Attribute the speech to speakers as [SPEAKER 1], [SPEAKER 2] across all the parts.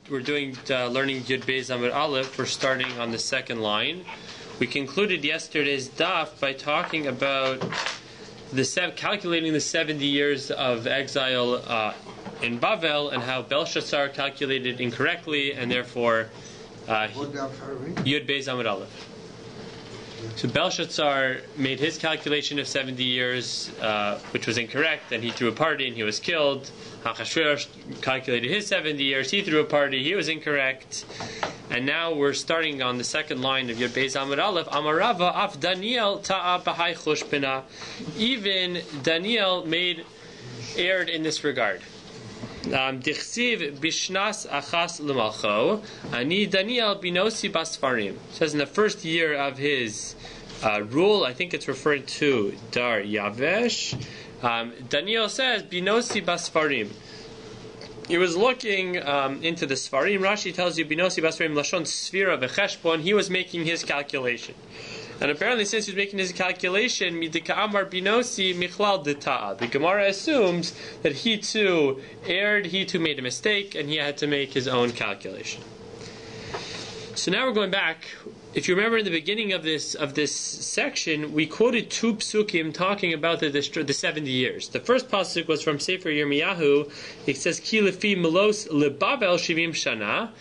[SPEAKER 1] learning Yud Beis Amud Aleph. We're starting on the second line. We concluded yesterday's DAF by talking about calculating the 70 years of exile in Bavel and how Belshazzar calculated incorrectly, and therefore Yud Beis Amud Aleph. So Belshazzar made his calculation of 70 years, which was incorrect, and he threw a party and he was killed. Achashverosh calculated his 70 years, he threw a party, he was incorrect. And now we're starting on the second line of Yud Beis Amud Aleph. Amarava af Daniel ta'a b'hai chushpina. Even Daniel erred in this regard. Dichsiv bishnas achas l'malcho ani Daniel binosi basfarim. Says in the first year of his rule, I think it's referring to Dar Yavesh. Daniel says binosi basfarim. He was looking into the Sfarim. Rashi tells you binosi basfarim lashon sfira v'cheshbon. He was making his calculation. And apparently, since he's making his calculation, midika'amar binosi michlal deta'a. The Gemara assumes that he too erred, he too made a mistake, and he had to make his own calculation. So now we're going back. If you remember in the beginning of this section, we quoted two psukim talking about the 70 years. The first pasuk was from Sefer Yirmiyahu. It says, Ki lefi melos lebavel shivim shana.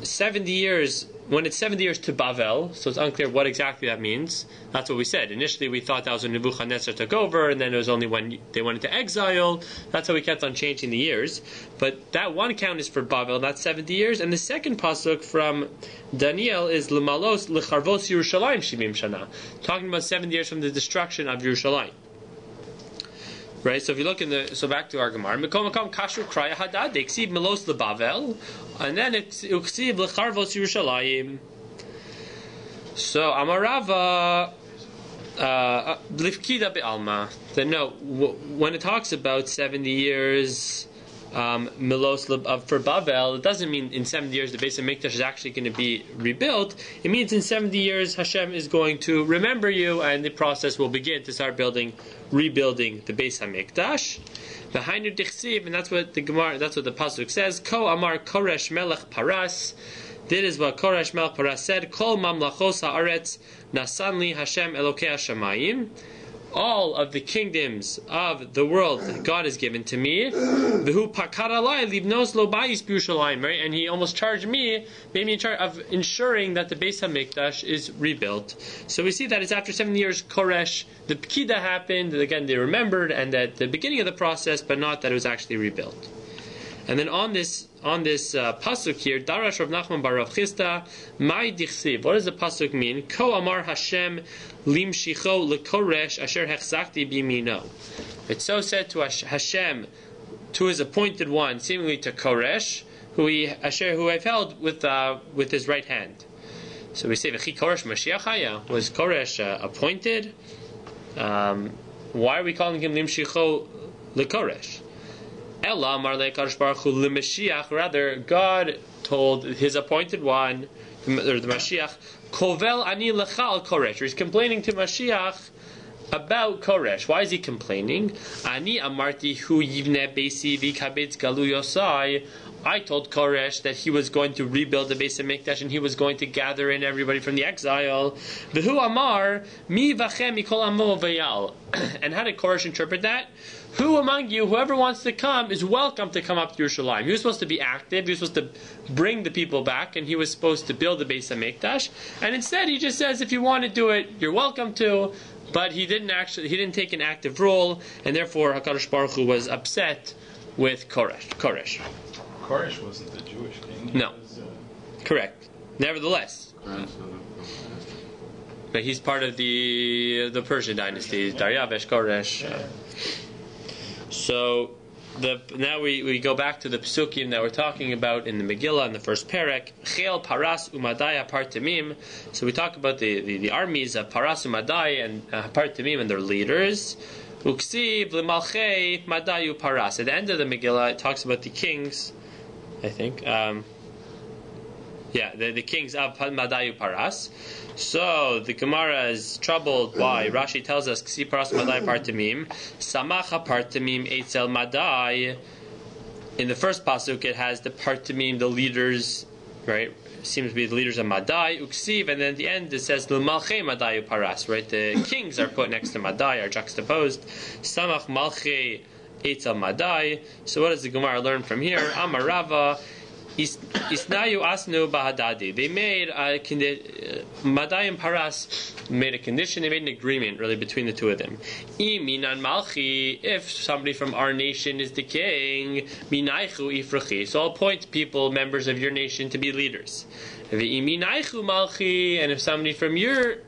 [SPEAKER 1] 70 years. When it's 70 years to Bavel, so it's unclear what exactly that means. That's what we said. Initially we thought that was when Nebuchadnezzar took over, and then it was only when they went into exile. That's how we kept on changing the years. But that one count is for Bavel, that's 70 years. And the second pasuk from Daniel is L'malos L'charvos Yerushalayim Shivim Shana, talking about 70 years from the destruction of Yerushalayim. Right, so if you look so back to our Gemara, Mekom Kashu Kraya Hadad, they exceed Melos LeBavel, and then it's Uksiv Lecharvos Yerushalayim. So Amarava Lifkida Be'alma. Then no, when it talks about 70 years Melos for Bavel, it doesn't mean in 70 years the base of Mikdash is actually going to be rebuilt. It means in 70 years Hashem is going to remember you, and the process will begin to start rebuilding the Beis HaMikdash. V'hainu dichsiv, and that's what the pasuk says. Ko amar Koresh Melech Paras. That is what Koresh Melech Paras said. Kol mamlachos haaretz nasanli Hashem Elokei Hashamayim. All of the kingdoms of the world that God has given to me. V'hu pakad alai libnos lo bayis b'Yerushalayim. Right, and he almost charged me, made me in charge of ensuring that the Beis HaMikdash is rebuilt. So we see that it's after 7 years Koresh, the Pekida happened, and again they remembered, and at the beginning of the process, but not that it was actually rebuilt. And then on this pasuk here, Darash Rav Nachman bar Rav Chisda, Mai Dichsiv. What does the pasuk mean? Ko Amar Hashem Limshicho LeKoresh Asher Hechzakti Bimino. It's so said to Hashem, to his appointed one, seemingly to Koresh, who I've held with his right hand. So we say V'chi Koresh Mashiach Haya. Was Koresh appointed? Why are we calling him Limshicho LeKoresh? Rather, God told his appointed one, or the Mashiach, Kovel ani lecha al Koresh. He's complaining to Mashiach about Koresh. Why is he complaining? Ani amarti hu yivne beisi v'kabetz galu yosai. I told Koresh that he was going to rebuild the Beis HaMikdash and he was going to gather in everybody from the exile. V'hu amar mi v'chem mikol amo v'yal. And how did Koresh interpret that? Who among you, whoever wants to come, is welcome to come up to Yerushalayim. He was supposed to be active. He was supposed to bring the people back, and he was supposed to build the Beis HaMikdash. And instead, he just says, if you want to do it, you're welcome to. But he didn't take an active role, and therefore HaKadosh Baruch Hu was upset with Koresh.
[SPEAKER 2] Koresh wasn't the Jewish king.
[SPEAKER 1] No, correct. Nevertheless, but he's part of the Persian dynasty, Daryavesh, Koresh. So now we go back to the psukim that we're talking about in the Megillah in the first perek. Chel Paras Umadai Apartamim. So we talk about the armies of Paras Umadai and Apartamim and their leaders. Uksiv L'malchei Madayu Paras. At the end of the Megillah, it talks about the kings. I think. The kings of Madayu Paras. So the Gemara is troubled. Why? Rashi tells us, Ksi Paras Madai Partamim, Samacha Partamim Eitzel Madai. In the first pasuk, it has the partimim, the leaders, right? Seems to be the leaders of Madai, Uksiv, and then at the end it says L'malchei Madai Paras, right? The kings are put next to Madai, are juxtaposed. Samach Malchei Ital Madai. So what does the Gemara learn from here? Amarava Isnayu Asnu Bahadadi. They made Madai and Paras made a condition, they made an agreement really between the two of them. Minan Malchi, if somebody from our nation is the king, Minaichu Ifrachi. So I'll appoint people, members of your nation, to be leaders. Minaichu Malchi, and if somebody from your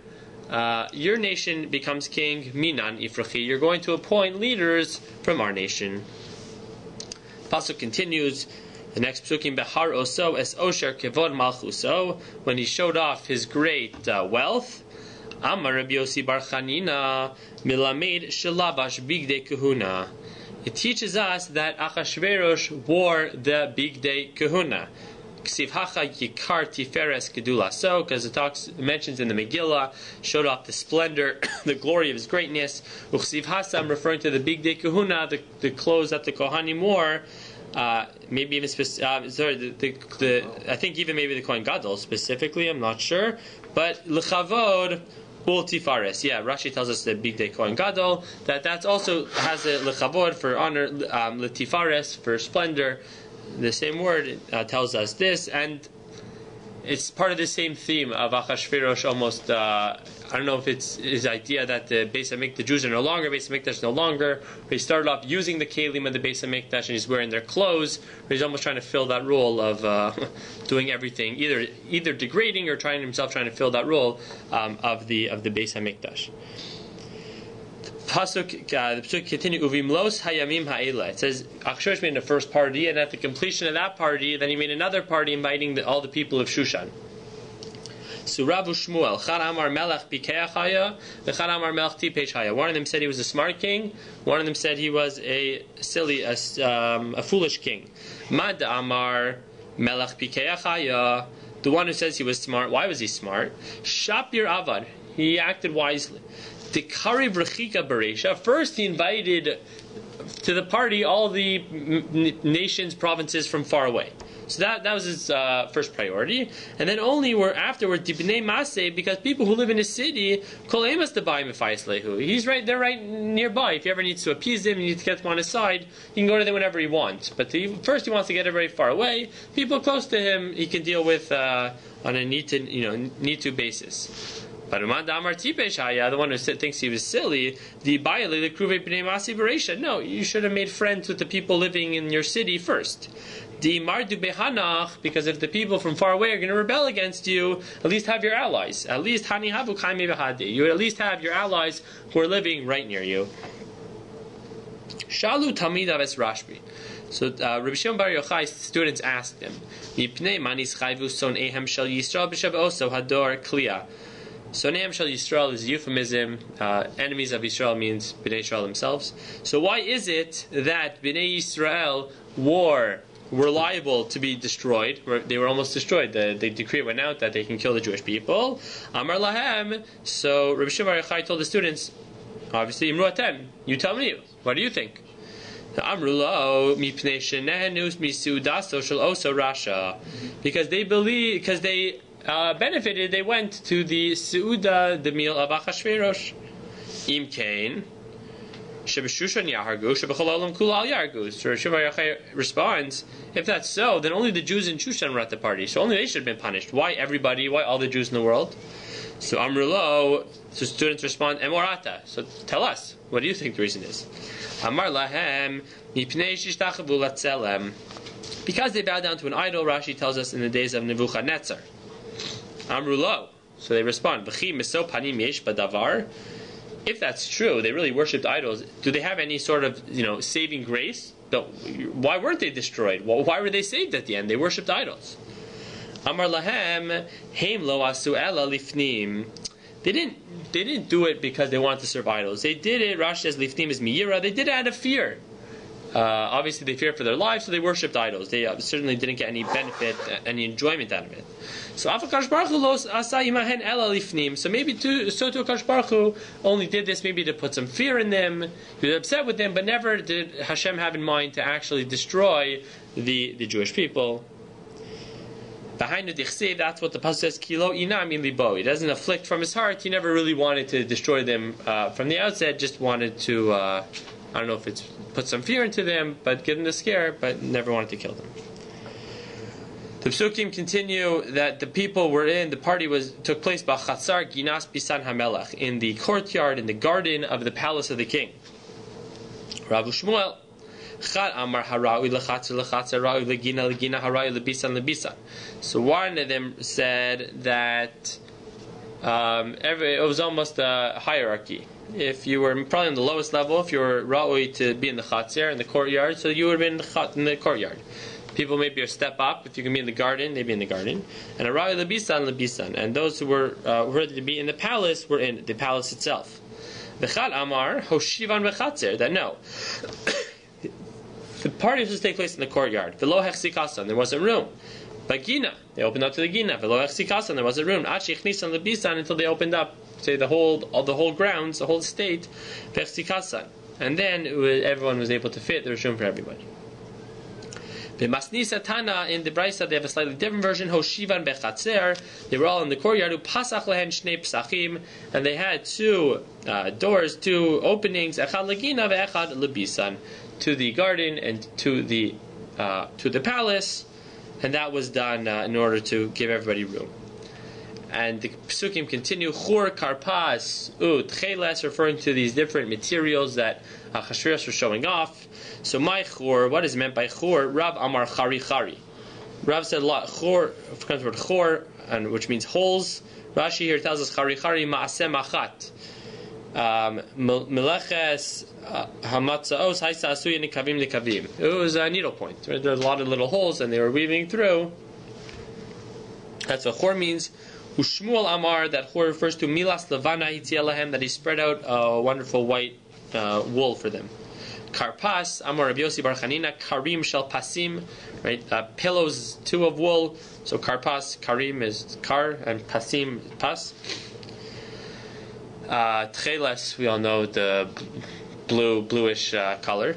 [SPEAKER 1] nation becomes king, Minan Ifrachi, you're going to appoint leaders from our nation. Pasuk continues. The next psukim, Behar Oso es Osher Kevod Malchuso, when he showed off his great wealth. Amar Rabbi Yossi Bar Chanina Milamed Shelabash Bigdei Kahuna. It teaches us that Achashverosh wore the Bigdei Kahuna. Ksiv Hacha Yikar Tiferes Gedula. So, because it mentions in the Megillah, showed off the splendor, the glory of his greatness. Uksiv Hasam, referring to the Bigdei Kahuna, the clothes that the Kohanim wore. Maybe even I think even maybe the Kohen Gadol specifically, I'm not sure, but lechavod ultifares. Yeah, Rashi tells us that Bigdei Kohen Gadol that also has a lechavod for honor, letifares for splendor. The same word tells us this, and it's part of the same theme of Achashverosh. Almost, I don't know if it's his idea that the Beis HaMikdash, the Jews are no longer, Beis HaMikdash no longer. He started off using the kelim of the Beis HaMikdash and he's wearing their clothes. He's almost trying to fill that role of doing everything, either degrading or trying to fill that role of the Beis HaMikdash. The Pasuk continue. Uvimlos hayamim ha'ela. It says Achashverosh made the first party, and at the completion of that party, then he made another party inviting all the people of Shushan. Suravu Shmuel, Chad Amar Melech Bikeachaya, the Chad Amar Melech Tipeshaya. One of them said he was a smart king. One of them said he was a foolish king. Mad Amar Melech Bikeachaya. The one who says he was smart. Why was he smart? Shapir Avad. He acted wisely. Dekari Vrechika Beresha. First, he invited to the party all the nations, provinces from far away. So that was his first priority. And then only afterwards, Dibnei Maseh, because people who live in a city, Kol Emas Debayim Efayislehu. He's they're right nearby. If he ever needs to appease them, you need to get them on his side, he can go to them whenever he wants. But first he wants to get everybody far away. People close to him, he can deal with on a need to basis. But the one who thinks he was silly, no, you should have made friends with the people living in your city first. Because if the people from far away are going to rebel against you, at least have your allies. At least you would at least have your allies who are living right near you. Shalu Talmidav es Rashbi. So Rabbi Shimon Bar Yochai's students asked him, Soneim Shal Yisrael is a euphemism. Enemies of Yisrael means Bnei Yisrael themselves. So why is it that Bnei Yisrael were liable to be destroyed? They were almost destroyed. The decree went out that they can kill the Jewish people. Amar Lahem. So Rabbi Shimon Bar Yochai told the students, obviously, Imru Atem, you tell me, what do you think? Amrulo mipnei shenehenus misudaso shel oso rasha, because they benefited. They went to the Seuda, the meal of Achashverosh. Im Kain, Shebeshushan Yahargu, Shebechalolam Kulal Yargu. So Shimon responds, if that's so, then only the Jews in Shushan were at the party. So only they should have been punished. Why everybody? Why all the Jews in the world? So Amrulo, so students respond, Emorata. So tell us, what do you think the reason is? Amar Lahem, Mipnei Shishtachavul Latzelem. Because they bowed down to an idol, Rashi tells us in the days of Nebuchadnezzar. Amrulo. So they respond, V'chi miso panim yesh badavar. If that's true, they really worshipped idols. Do they have any sort of, saving grace? No. Why weren't they destroyed? Well, why were they saved at the end? They worshipped idols. Amar lahem heim lo asu ela lifnim. They didn't do it because they wanted to serve idols. They did it. Rashi says lifnim is miyira. They did it out of fear. Obviously, they feared for their lives, so they worshipped idols. They certainly didn't get any benefit, any enjoyment out of it. So, so maybe Akash Baruch Hu only did this maybe to put some fear in them. He was upset with them, but never did Hashem have in mind to actually destroy the Jewish people. Behind the dichsev, that's what the pasuk says. Kilo inam in libo. He doesn't afflict from his heart. He never really wanted to destroy them from the outset. Just wanted to, I don't know if it's put some fear into them, but give them the scare, but never wanted to kill them. The psukim continue that the people were in. The party took place b'chatzar ginas bisan hamelach, in the courtyard, in the garden of the palace of the king. Rav Shmuel. So one of them said that it was almost a hierarchy. If you were probably on the lowest level, if you were ra'ui to be in the chatzer, in the courtyard, so you would have been in the courtyard. People maybe a step up. If you can be in the garden, they'd be in the garden. And a ra'ui lebisan. And those who were ready to be in the palace were in the palace itself. V'chad amar hoshivan v'chatzer. That no. The party was to take place in the courtyard. V'lo hechsikasan, there wasn't room. But Gina, they opened up to the Gina. V'lo hechsikasan, there wasn't room. Achi chnisan lebisan, until they opened up, say the whole grounds, the whole estate. V'hechsikasan, and then everyone was able to fit. There was room for everybody. V'masnisa tana, in the Brisa they have a slightly different version. Hoshivan bechatzer, they were all in the courtyard. Upasach lehen shnei psachim, and they had two doors, two openings. Echad legina ve'echad lebisan, to the garden and to the palace, and that was done in order to give everybody room. And the psukim continue. Chur karpas tcheles, referring to these different materials that Achashverosh was showing off. So my chur, what is meant by chur? Rav amar chari chari. Rav said chur, comes from chur, and which means holes. Rashi here tells us chari chari ma'aseh machat. Meleches hamatzaos haisa asuya nikavim nikavim. It was a needle point. Right? There were a lot of little holes, and they were weaving through. That's what chor means. Ushmuel amar, that chor refers to milas levana hitielahem, that he spread out a wonderful white wool for them. Karpas amar Rabbi Yossi bar Chanina, karim shel pasim, right? Pillows two of wool. So karpas, karim is kar, and pasim is pas. Tcheles, we all know the bluish color.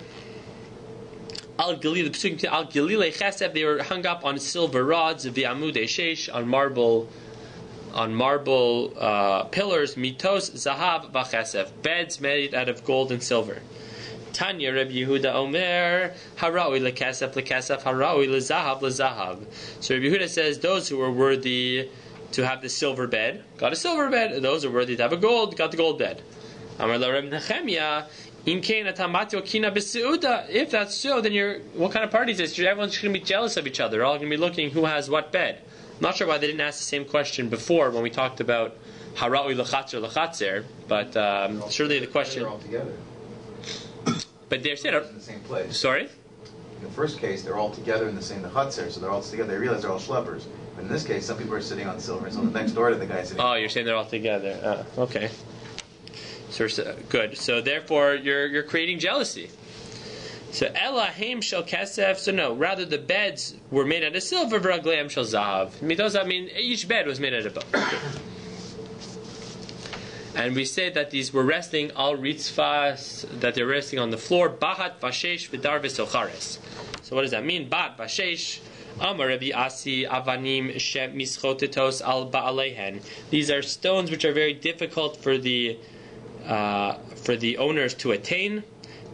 [SPEAKER 1] Al Galil Chesed, they were hung up on silver rods. V'amudei sheish, on marble pillars. Mitos zahav v'chesef, beds made out of gold and silver. Tanya Rabbi Yehuda Omer, haraui lekesef haraui lezahav lezahav. So Rabbi Yehuda says those who were worthy to have the silver bed got a silver bed. Those who were worthy to have a gold got the gold bed. Amar la Reb Nechemia, if that's so, then what kind of party is this? Everyone's going to be jealous of each other. They're all going to be looking who has what bed. I'm not sure why they didn't ask the same question before when we talked about haraui lechatzer, but surely the question.
[SPEAKER 3] They're all together.
[SPEAKER 1] But they're
[SPEAKER 3] in the same place.
[SPEAKER 1] Sorry?
[SPEAKER 3] In the first case, they're all together in the same chatzer, so they're all together. They realize they're all schleppers. But in this case, some people are sitting on silver, so next door to the guy sitting.
[SPEAKER 1] Oh, you're saying they're all together. Okay. So good. So therefore, you're creating jealousy. So Ella Haim Shel Kesef. So no, rather the beds were made out of silver. V'ragleim Shel Zahav. Does that mean each bed was made out of both? And we say that these were resting al ritzvas, that they're resting on the floor. Bahat vashesh v'dar v'sochares. So what does that mean? Bahat vashesh. Amar Rabbi Asi avanim shem mischotetos al ba'alehen. These are stones which are very difficult for the owners to attain.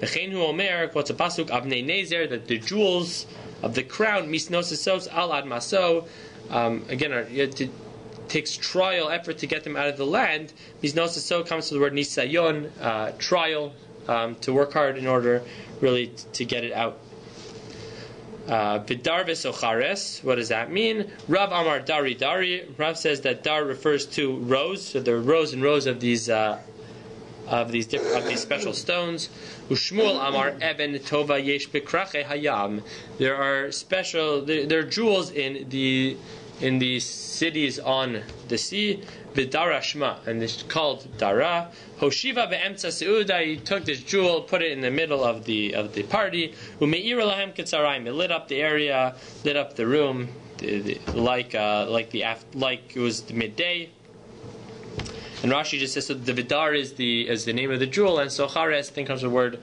[SPEAKER 1] V'chein hu omer, quotes a pasuk, avnei nezer, that the jewels of the crown misnosesos al admaso. Again, it takes trial effort to get them out of the land. Misnoseso comes from the word nisayon, trial, to work hard in order really to get it out. Bidar v'sochares, what does that mean? Rav Amar Dari Dari. Rav says that dar refers to rows, so there are rows and rows of these special stones. Ushmuel Amar Eben Tova Yesh Bekrache Hayam. There are jewels in the in the cities on the sea, Vidara Shma, and it's called Dara. Hoshiva be'emtza seuda, he took this jewel, put it in the middle of the party. Umeira lahem ketzarayim, it lit up the area, lit up the room, like it was the midday. And Rashi just says, so the Vidar is the name of the jewel, and Sochares, I think comes the word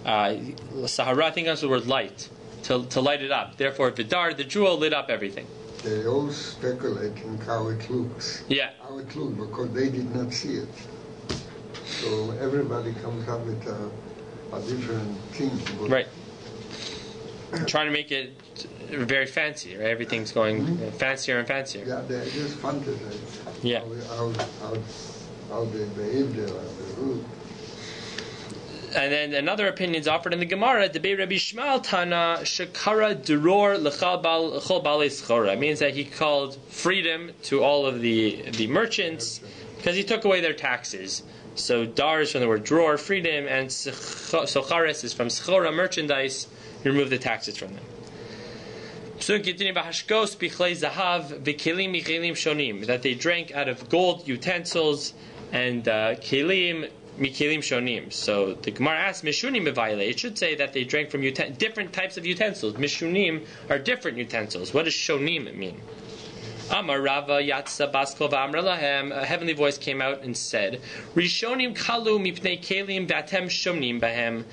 [SPEAKER 1] Sahara, I think comes the word light, to light it up. Therefore, Vidar, the jewel, lit up everything.
[SPEAKER 4] They all speculate in how it looks.
[SPEAKER 1] Yeah.
[SPEAKER 4] How it looks, because they did not see it. So everybody comes up with a different thing.
[SPEAKER 1] Right. Trying to make it very fancy, right? Everything's going fancier and fancier.
[SPEAKER 4] Yeah, they just fantasize.
[SPEAKER 1] Yeah.
[SPEAKER 4] How they behave there, the root.
[SPEAKER 1] And then another opinion is offered in the Gemara. The Rabbi Shmuel Tana Shekara Duror Lechol Balei Schora. It means that he called freedom to all of the merchants because he took away their taxes. So dar is from the word drawer, freedom, and sochares is from schora, merchandise. You remove the taxes from them. That they drank out of gold utensils and kelim mikelim shonim. So the Gemara asks, mishunim b'vayle. It should say that they drank from different types of utensils. Mishunim are different utensils. What does shonim mean? Amar Rava Yatsa Baskova Amra Lahem. A heavenly voice came out and said, Rishonim kalu mipnei kelim v'atem shomnim bahem.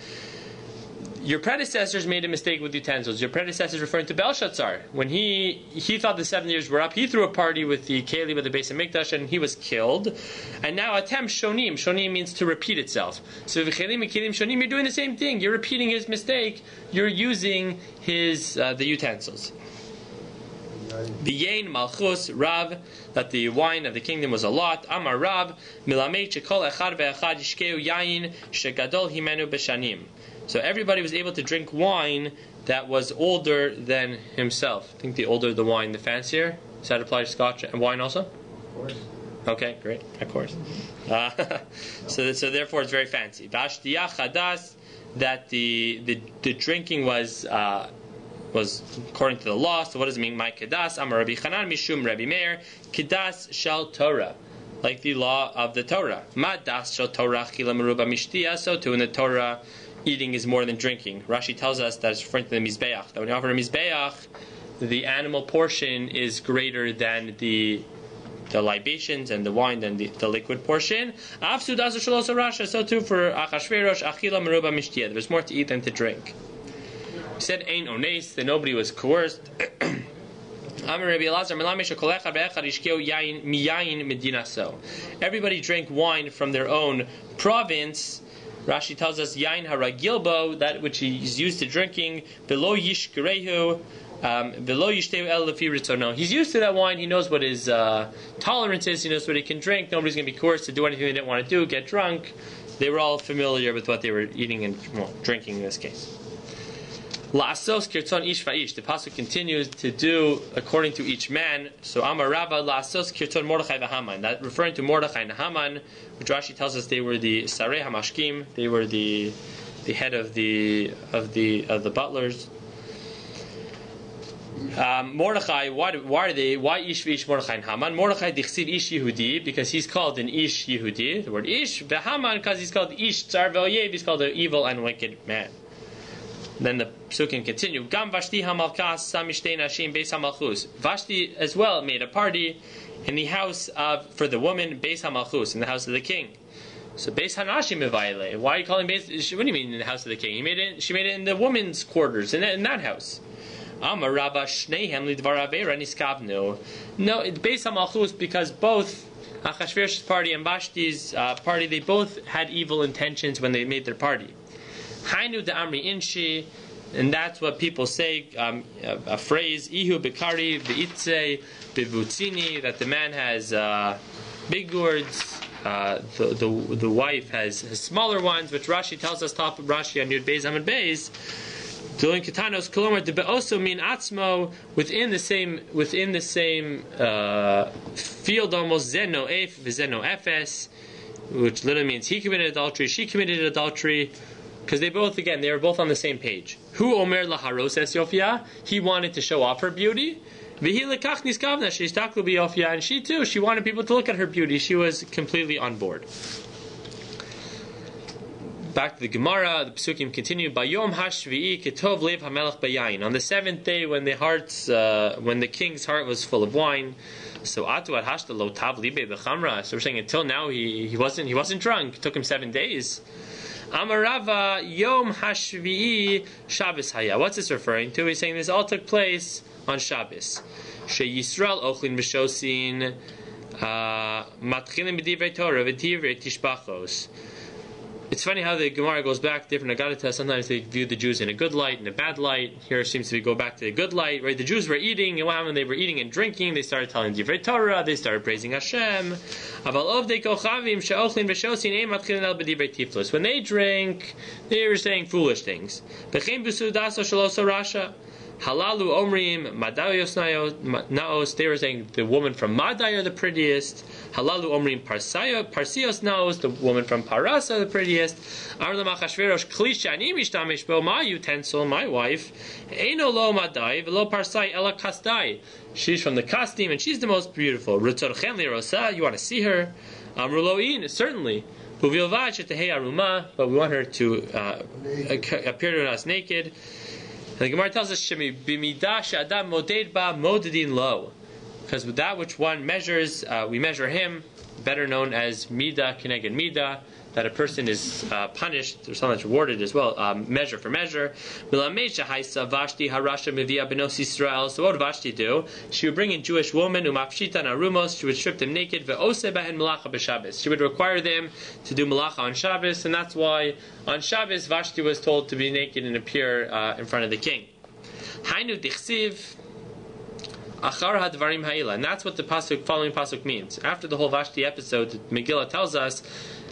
[SPEAKER 1] Your predecessors made a mistake with utensils. Your predecessors referring to Belshazzar. When he thought the 7 years were up, he threw a party with the kelim of the base of Mikdash and he was killed. And now atem shonim. Shonim means to repeat itself. So v'chelim v'kelim shonim, you're doing the same thing. You're repeating his mistake. You're using his the utensils. The yain malchus Rav, that the wine of the kingdom was a lot. Amar Rav milamei shekol echad ve'echad yishkeu yain shegadol himenu b'shanim. So everybody was able to drink wine that was older than himself. I think the older the wine, the fancier. Does that apply to Scotch and wine also?
[SPEAKER 4] Of course.
[SPEAKER 1] Okay, great, of course. So therefore it's very fancy. V'ashtiyah chadas, that the drinking was according to the law. So what does it mean? My kedas, Amar Rabbi Chanan Mishum Rabbi Meir, kedas shel Torah, like the law of the Torah. Ma das shel Torah chila meruba mishtiya. So too in the Torah, eating is more than drinking. Rashi tells us that it's referring to the mizbeach. That when you offer a mizbeach, the animal portion is greater than the libations and the wine than the liquid portion. Afsu dasu shalosa rasha. So too for Achashverosh achila meruba mishtiya. There's more to eat than to drink. He said, "Ain ones," that nobody was coerced. Everybody drank wine from their own province. Rashi tells us, "Yain haragilbo," that which is used to drinking. Below yishkerehu, below yishteu el lefi ritzono. He's used to that wine. He knows what his tolerance is. He knows what he can drink. Nobody's going to be coerced to do anything they didn't want to do. Get drunk. They were all familiar with what they were eating and drinking in this case. La'asos kirton ish va'ish. The pasuk continues to do according to each man. So Amar Rava la'asos kirton Mordechai v'Haman. That referring to Mordechai and Haman, which Rashi tells us they were the sarei hamashkim. They were the head of the butlers. Mordechai, why ish v'ish Mordechai and Haman? Mordechai dichsiv ish Yehudi, because he's called an ish Yehudi. The word ish v'Haman because he's called ish tsar v'oyev. He's called an evil and wicked man. Then the psukim continue. Gam Vashti hamalkas samishtei nashim beis hamalchus. Vashti as well made a party in the house for the woman beis hamalchus, in the house of the king. So beis hanashim mevayle. Why are you calling beis? What do you mean in the house of the king? She made it in the women's quarters in that house. Amar Rabba shnehem lidvar avera niskavnu. No, it's beis hamalchus because both Achashverosh's party and Vashti's party, they both had evil intentions when they made their party. Hainu de Amri Inshi, and that's what people say, a phrase, Ihu Bekari, Beitze, Bevutzini, that the man has big gourds, the wife has smaller ones, which Rashi tells us, top of Rashi on Yud Beis Amud Beis, Dulin Ketanos Kolomar de Beoso Min Atzmo, within the same field almost, Zeno Ef, Zeno Efes, which literally means he committed adultery, she committed adultery, because they were both on the same page. Who Omer Laharos Es Yofia? He wanted to show off her beauty, And she too, she wanted people to look at her beauty. She was completely on board. Back to the Gemara, the Pesukim continue. Bayom hashvi'i ketov lev hamelech bayayin. On the seventh day, when the king's heart was full of wine. So atu ad hashta lo tav libe bechamra. So we're saying until now he wasn't drunk. It took him 7 days. Amarava yom hashvi'i Shabbos haya. What's this referring to? He's saying this all took place on Shabbos. She Yisrael ochlin b'shosin matchilim b'divrei Torah v'divrei tishbachos. It's funny how the Gemara goes back to different Agadah. Sometimes they view the Jews in a good light and a bad light. Here it seems to go back to the good light, right? The Jews were eating, and when they were eating and drinking, they started telling Divrei Torah, they started praising Hashem. When they drink, they were saying foolish things. Halalu omrim madayos naos. They were saying the woman from Madai are the prettiest. Halalu omrim parsios naos. The woman from Paras are the prettiest. Arlam Achashverosh klisha ani mishtamish bo my utensil, my wife. Eino lo Madai velo parsai ela kastai. She's from the costume and she's the most beautiful. Rutzorchen lirosa. You want to see her? Amruloin, certainly. But we want her to appear to us naked. And the Gemara tells us, "Shemi b'midah she'adam moded ba modedin lo," because with that which one measures, we measure him. Better known as midah keneged midah, that a person is punished or sometimes rewarded as well, measure for measure. So what would Vashti do? She would bring in Jewish women, umapshita narumos. She would strip them naked. Ve'ose bahen malacha b'Shabbos. She would require them to do malacha on Shabbos, and that's why on Shabbos Vashti was told to be naked and appear in front of the king. Hainu dichsiv. And that's what the following pasuk means. After the whole Vashti episode, the Megillah tells us,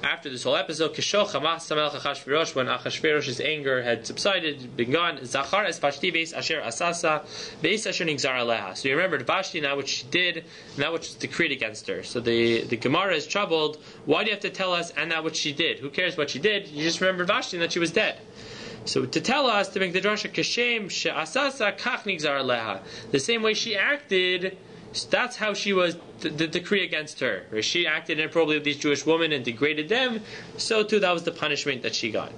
[SPEAKER 1] after this whole episode, when Achashverosh's anger had subsided, been gone, Zachar es Vashti beis asher asasa beis asher nigzar aleha. So you remembered Vashti, now what she did, and that which was decreed against her. So the Gemara is troubled. Why do you have to tell us and that what she did? Who cares what she did? You just remembered Vashti and that she was dead. So to tell us, to make the drasha kashem she'asasa kach nigzar aleha, the same way she acted, that's how she was the decree against her. She acted inappropriately with these Jewish women and degraded them. So too, that was the punishment that she got.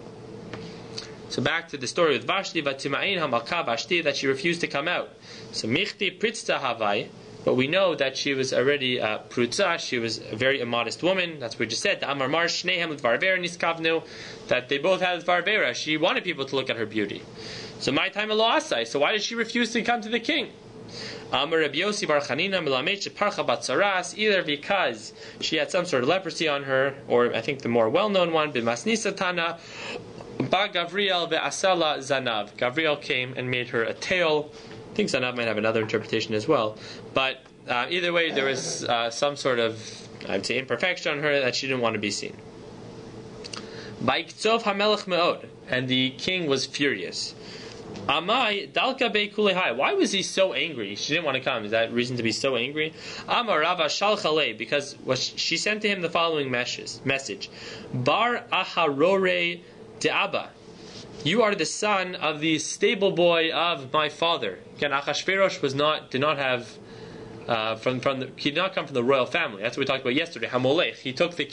[SPEAKER 1] So back to the story with Vashti, vatimain hamalka Vashti, that she refused to come out. So michti pritzta havai. But we know that she was already prutza. She was a very immodest woman. That's what we just said. The Amar Mar Shnehem Varvera Niskavnu, that they both had Varvera. She wanted people to look at her beauty. So my time alo asai. So why did she refuse to come to the king? Amar Rabbi Yossi Bar Chanina Melamed Parcha Batzaras, either because she had some sort of leprosy on her, or I think the more well-known one, B'Masnisa Tana, Ba Gavriel Ve'asala Zanav. Gavriel came and made her a tail. I think Zanav might have another interpretation as well. But either way, there was some sort of, I would say, imperfection on her that she didn't want to be seen. Ba'iktzov hamelech me'od, and the king was furious. Amai dalka be'kulehai. Why was he so angry? She didn't want to come. Is that reason to be so angry? Amar Rava shalchalei, because she sent to him the following message: Bar aharore de'aba. You are the son of the stable boy of my father. Again, Achashverosh did not have he did not come from the royal family. That's what we talked about yesterday. Hamolech. He took the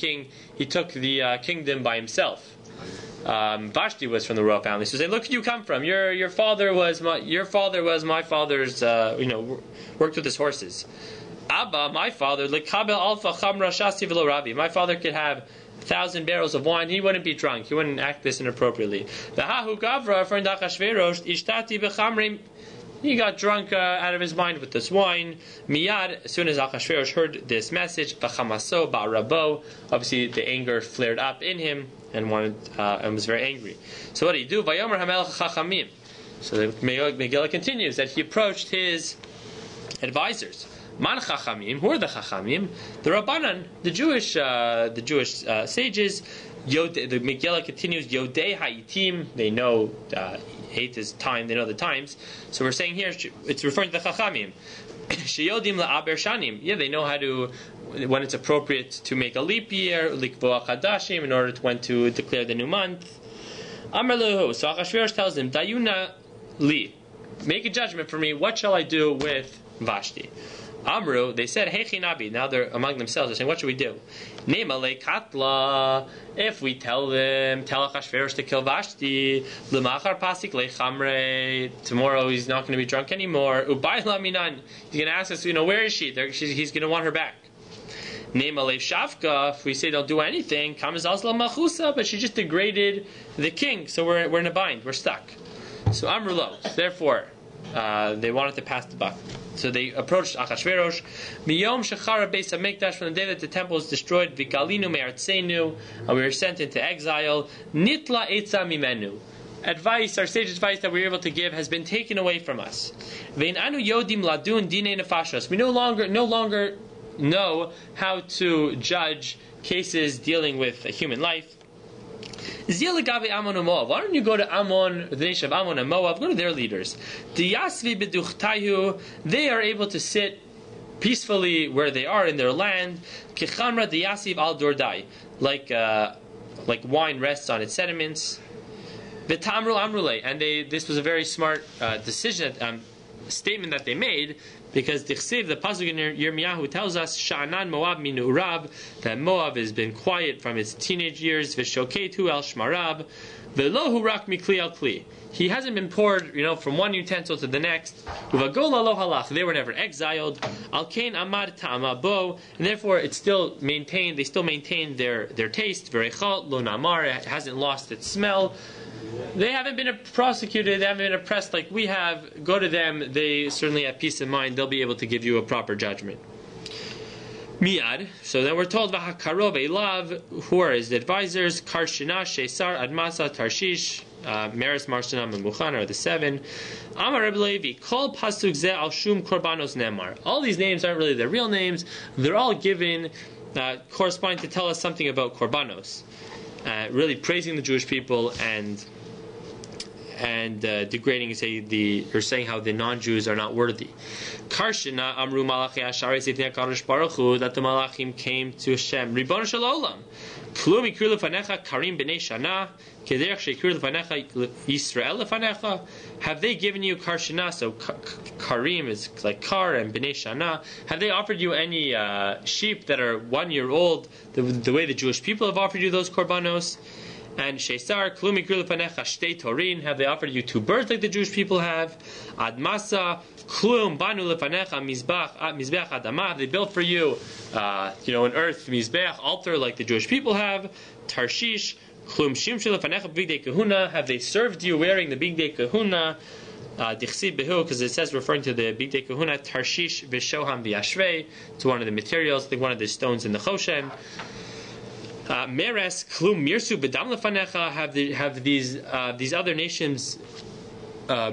[SPEAKER 1] kingdom by himself. Vashti was from the royal family. So saying, look, where you come from. Your father was my father's. Worked with his horses. Abba, my father, lekabel alfa chamra shasi v'lo rabbi. My father could have 1,000 barrels of wine. He wouldn't be drunk. He wouldn't act this inappropriately. V'hahu gavra for Achashverosh ishtati b'chamrim. He got drunk out of his mind with this wine. Miyad, as soon as Achashverosh heard this message, v'chamaso ba'rabo. Obviously, the anger flared up in him and was very angry. So what did he do? Vayomer hamelech chachamim. So the Megillah continues that he approached his advisors. Man chachamim. Who are the chachamim? The Rabbanan, the Jewish sages. The Megillah continues. Yodei ha'itim. They know. Hate is time, they know the times. So we're saying here, it's referring to the Chachamim. Sheyodim la'aber shanim. Yeah, they know how to, when it's appropriate to make a leap year, likvoa chadashim, in order to when to declare the new month. Amar lehu. So Achashverosh tells him, Dayuna li. Make a judgment for me. What shall I do with Vashti. Amru, they said, Hey Chinabi. Now they're among themselves. They're saying, what should we do? Nemale Katla. If we tell Achashverosh to kill Vashti, L'machar Pasik Lechamre. Tomorrow he's not going to be drunk anymore. Ubayla Minan. He's going to ask us, where is she? He's going to want her back. Nemale Shavka. If we say don't do anything, Kamazazla Machusa, but she just degraded the king, so we're in a bind. We're stuck. So Amru Lo. Therefore, they wanted to pass the buck. So they approached Achashverosh. Miyom Shechara Beis HaMikdash, from the day that the temple was destroyed, Vigalinu Me'artzenu, and we were sent into exile. Nitla Eitza Mimenu. Advice, our sage advice that we were able to give has been taken away from us. Ve'inanu Yodim Ladun Dine Nefashos. We no longer know how to judge cases dealing with a human life. Why don't you go to Ammon, the nation of Ammon and Moab, go to their leaders. They are able to sit peacefully where they are in their land, like wine rests on its sediments. And this was a very smart statement that they made, because the pasuk in Yirmiyahu tells us Sha'anan Moab minu Urab, that Moab has been quiet from its teenage years. V'shoketu el shmarab velohu rak mikli al kli. He hasn't been poured, from one utensil to the next. Uvagola lo halach. They were never exiled. Al kain amad ta'ama bo, and therefore it's still maintained. They still maintain their taste. V'rechal lo namar. It hasn't lost its smell. They haven't been prosecuted, they haven't been oppressed like we have. Go to them, they certainly have peace of mind, they'll be able to give you a proper judgment. Miyad, so then we're told, Vahakarov Elav, who are his advisors, Karshina, Shesar, Admasa, Tarshish, Meres, Marsana, Memuchan are the 7. Amar Rebbe Levi, Kol Pasuk Ze Al Shum Korbanos Nemar. All these names aren't really their real names, they're all given, corresponding to tell us something about Korbanos. Really praising the Jewish people and degrading, saying how the non-Jews are not worthy. Karshina Amru Malachi Ashari Sitnei Kadosh Baruch Hu, that the Malachim came to Hashem. Ribbon Shel Olam. Klum Ikru Lefanecha Karim B'nei Shana Kederech Sheikru Lefanecha Yisrael Lefanecha. Have they given you Karshina? So Karim is like Kar, and B'nei Shana. Have they offered you any sheep that are 1 year old, the way the Jewish people have offered you those korbanos? And Shesar, Klum Ikru Lefanecha Shtei Torin. Have they offered you 2 birds like the Jewish people have? Admasa, Klum Banu Lefanecha Mizbeach Adamah. Have they built for you, an earth Mizbeach altar like the Jewish people have? Tarshish, Klum Shimshu Lefanecha Bigdei Kahuna. Have they served you wearing the Bigdei Kahuna? Dichsi Behu, because it says referring to the Bigdei Kahuna, Tarshish Vishoham V'Yashrei, to one of the materials, I think one of the stones in the Choshen. Meres Klum Mirsu Bedam Lefanecha. Have these other nations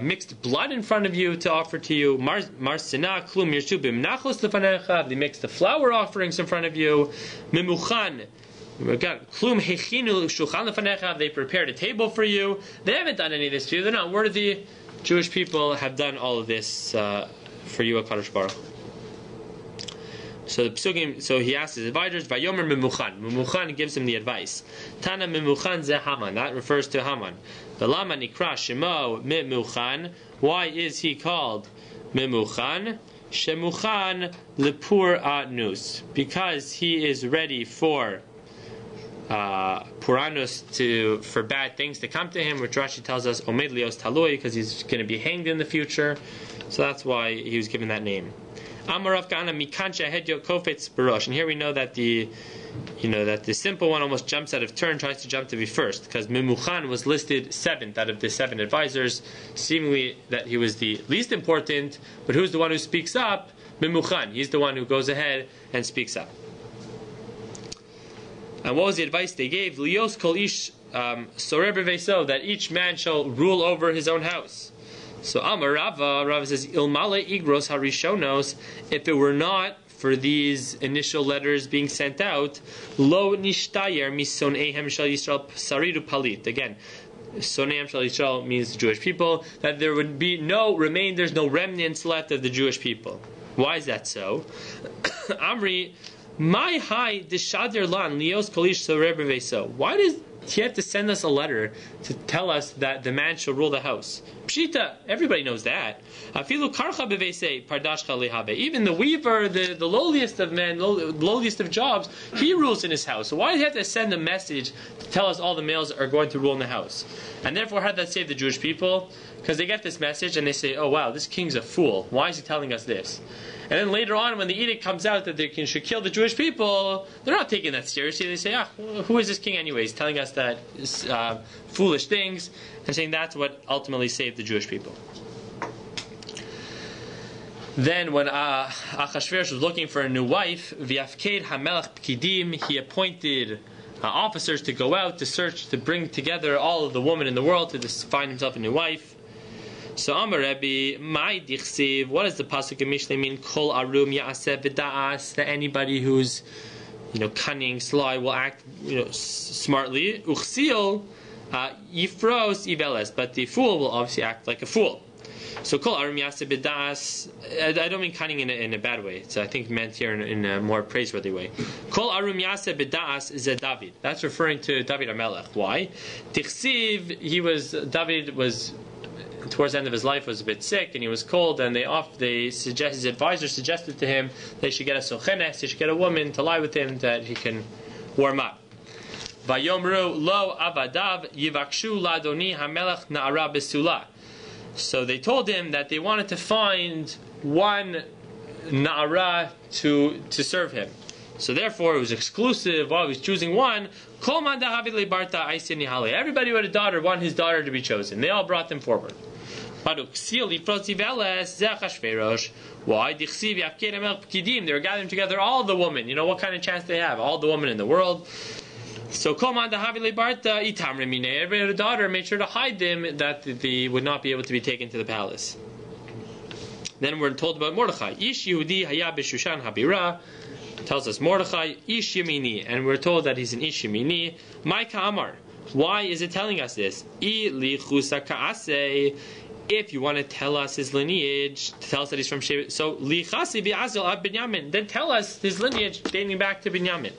[SPEAKER 1] mixed blood in front of you to offer to you? Marsina Klum Mirsu B'Mnachos Lefanecha. They mixed the flour offerings in front of you. Memuchan. Klum Hechinu Shulchan Lefanecha. They prepared a table for you. They haven't done any of this for you. They're not worthy. Jewish people have done all of this for you, HaKadosh Baruch Hu. So the Psugim, so he asks his advisors, Vayomer Memuchan. Memuchan gives him the advice. Tana Memuchan ze Haman. That refers to Haman. Velama nikra shemo Memuchan. Why is he called Memuchan? Shemuchan lepur anus. Because he is ready for puranus, for bad things to come to him, which Rashi tells us Omed Lios Talui, because he's going to be hanged in the future. So that's why he was given that name. Amarav Kana Mikansha Hedyo Kofetz Barosh. And here we know that the simple one almost jumps out of turn, tries to jump to be first, because Memuchan was listed 7th out of the 7 advisors, seemingly that he was the least important. But who's the one who speaks up? Memuchan. He's the one who goes ahead and speaks up. And what was the advice they gave? Lios kol ish sorer b'veiso, that each man shall rule over his own house. So Amar Rava says, Ilmale igros harishonos, if it were not for these initial letters being sent out, lo nishtayer misonehem shal Yisrael saridu palit. Again, sonehem shal Yisrael means the Jewish people, that there would be no remainders, no remnants left of the Jewish people. Why is that so? Amri, my high deshader lan lios kolish sorer b'veiso. Why he had to send us a letter to tell us that the man shall rule the house. Pshita, everybody knows that. Even the weaver, the lowliest of men, lowliest of jobs, he rules in his house. So why did he have to send a message to tell us all the males are going to rule in the house? And therefore, how did that save the Jewish people? Because they get this message and they say, oh wow, this king's a fool. Why is he telling us this? And then later on, when the edict comes out that they should kill the Jewish people, they're not taking that seriously. They say, who is this king anyways, telling us that foolish things, and saying that's what ultimately saved the Jewish people. Then when Achashverosh was looking for a new wife, V'yafked hamelach pkidim, he appointed officers to go out to search, to bring together all of the women in the world to find himself a new wife. So Amar Rabbi, my dichsiv, what does the pasuk in Mishnah mean? Kol arum ya'aseh v'da'as, that anybody who's cunning, sly, will act smartly. Uchsil yifros iveles, but the fool will obviously act like a fool. So kol arum ya'aseh v'da'as, I don't mean cunning in a bad way. It's I think meant here in a more praiseworthy way. Kol arum ya'aseh v'da'as is David. That's referring to David HaMelech. Why? Dichsiv, David was towards the end of his life was a bit sick and he was cold, and his advisor suggested to him they should get a sochenes, they should get a woman to lie with him that he can warm up. Vayomru lo avadav yivakshu ladoni hamelech na'ara besula. So they told him that they wanted to find one na'ara to serve him. So therefore it was exclusive. While he was choosing one, everybody who had a daughter wanted his daughter to be chosen. They all brought them forward. Why? They were gathering together all the women. What kind of chance they have? All the women in the world. So everybody had a daughter, made sure to hide them that they would not be able to be taken to the palace. Then we're told about Mordechai. Ish Yehudi haya b'Shushan habira. Tells us Mordechai Ish Yemini, and we're told that he's an Ish Yemini. Maika Amar. Why is it telling us this? If you want to tell us his lineage, tell us that he's from Shevet. So lichasi bi'azil ab Binyamin. Then tell us his lineage dating back to Binyamin.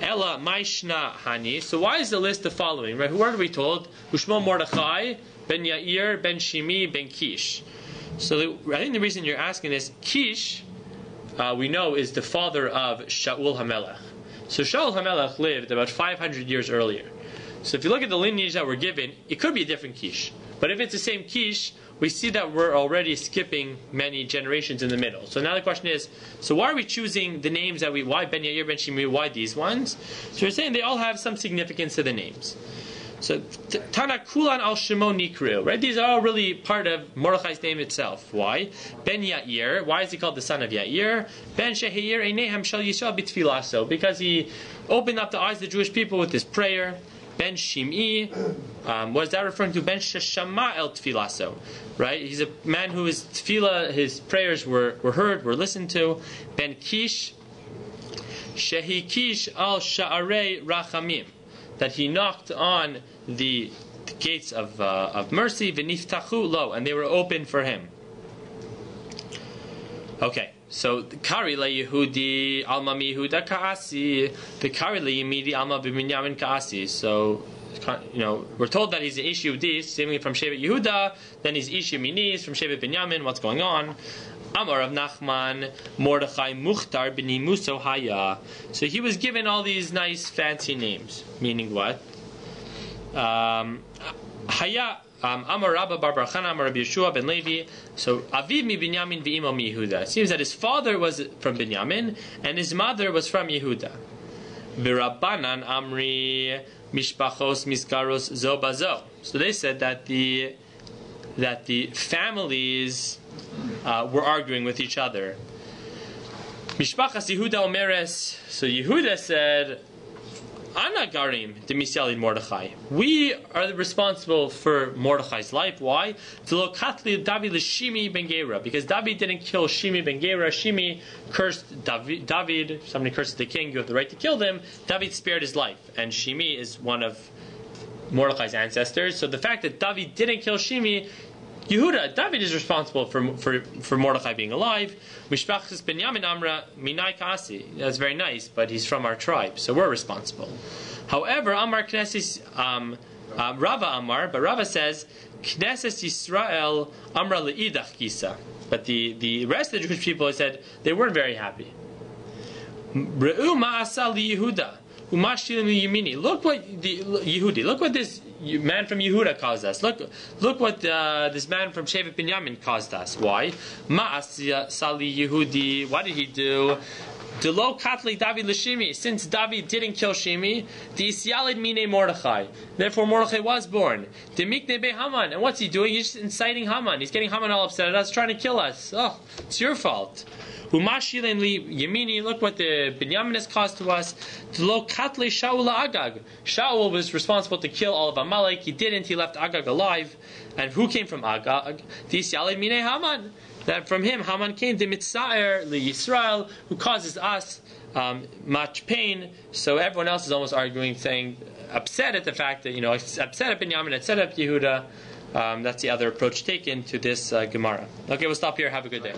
[SPEAKER 1] Ella Maishna Hani. So why is the list the following? Right? Who are we told? Ushmo Mordechai, Ben Yair, Ben Shimi, Ben Kish. So I think the reason you're asking is Kish, we know, is the father of Shaul HaMelech. So Shaul HaMelech lived about 500 years earlier. So if you look at the lineage that we're given, it could be a different Kish. But if it's the same Kish, we see that we're already skipping many generations in the middle. So now the question is, so why are we choosing the names that why Ben Yair, Ben Shimi, why these ones? So we're saying they all have some significance to the names. So Tana Kulan al Shimon Nikru, right? These are all really part of Mordechai's name itself. Why? Ben Yair. Why is he called the son of Yair? Ben Sheheir Einehem Shal Yisrael B'Tfilaso, because he opened up the eyes of the Jewish people with his prayer. Ben Shim'i, what is that referring to? Ben Sheshama El Tfilaso, right? He's a man who his tefillah, his prayers were heard, were listened to. Ben Kish, Shehi Kish Al Sha'arei Rachamim, that he knocked on the gates of mercy, v'niftachu lo, and they were open for him. Okay, so Kari le Yehudi alma miYehuda kaasi, the Kari le Yemidi alma b'Binyamin kaasi. So we're told that he's an Ish Yehudi, seemingly from Shevet Yehuda. Then he's Ish Yemini, from Shevet Binyamin. What's going on? Amar of Nachman, Mordechai Mukhtar b'ni Muso Haya. So he was given all these nice fancy names. Meaning what? Haya, Amar Rabba Bar Barchana, Amar Rabbi Yeshua ben Levi. So Aviv mi Binyamin v'imo mi Yehuda. It seems that his father was from Binyamin and his mother was from Yehuda. V'Rabbanan Amri Mishpachos Miskaros Zo Bazo. So they said that the families were arguing with each other. Mishpachas Yehuda Omeres. So Yehuda said, Ana Garim de Misyalid Mordechai. We are responsible for Mordechai's life. Why? Katli David Shimi ben Gera. Because David didn't kill Shimi ben Gera. Shimi cursed David. Somebody curses the king, you have the right to kill them. David spared his life. And Shimi is one of Mordechai's ancestors. So the fact that David didn't kill Shimi Yehuda, David is responsible for Mordechai being alive. Mishpachas Binyamin Amra Minai Kasi. That's very nice, but he's from our tribe, so we're responsible. However, Amar Knesset Rava Amar, but Rava says Knesset Yisrael Amra Leidach Gisa. But the rest of the Jewish people said they weren't very happy. Re'u ma'asa li Yehuda. Look what look what this man from Yehuda caused us. Look what this man from Shevet Binyamin caused us. Why? Ma'as Sali Yehudi. What did he do? Delo Katli David Lashimi. Since David didn't kill Shimi, the Isyalid Mine Mordechai. Therefore Mordechai was born. Demikne Be Haman. And what's he doing? He's just inciting Haman. He's getting Haman all upset at us, trying to kill us. Oh, it's your fault. Umashilin li Yemini, look what the Binyamin has caused to us. Lo katle Shaul Agag. Shaul was responsible to kill all of Amalek. He didn't. He left Agag alive. And who came from Agag? This Yalid Mine Haman. That from him Haman came to Mitzaer li Yisrael, who causes us much pain. So everyone else is almost arguing, saying, upset at the fact that upset at Binyamin, upset at Yehuda. That's the other approach taken to this Gemara. Okay, we'll stop here. Have a good day.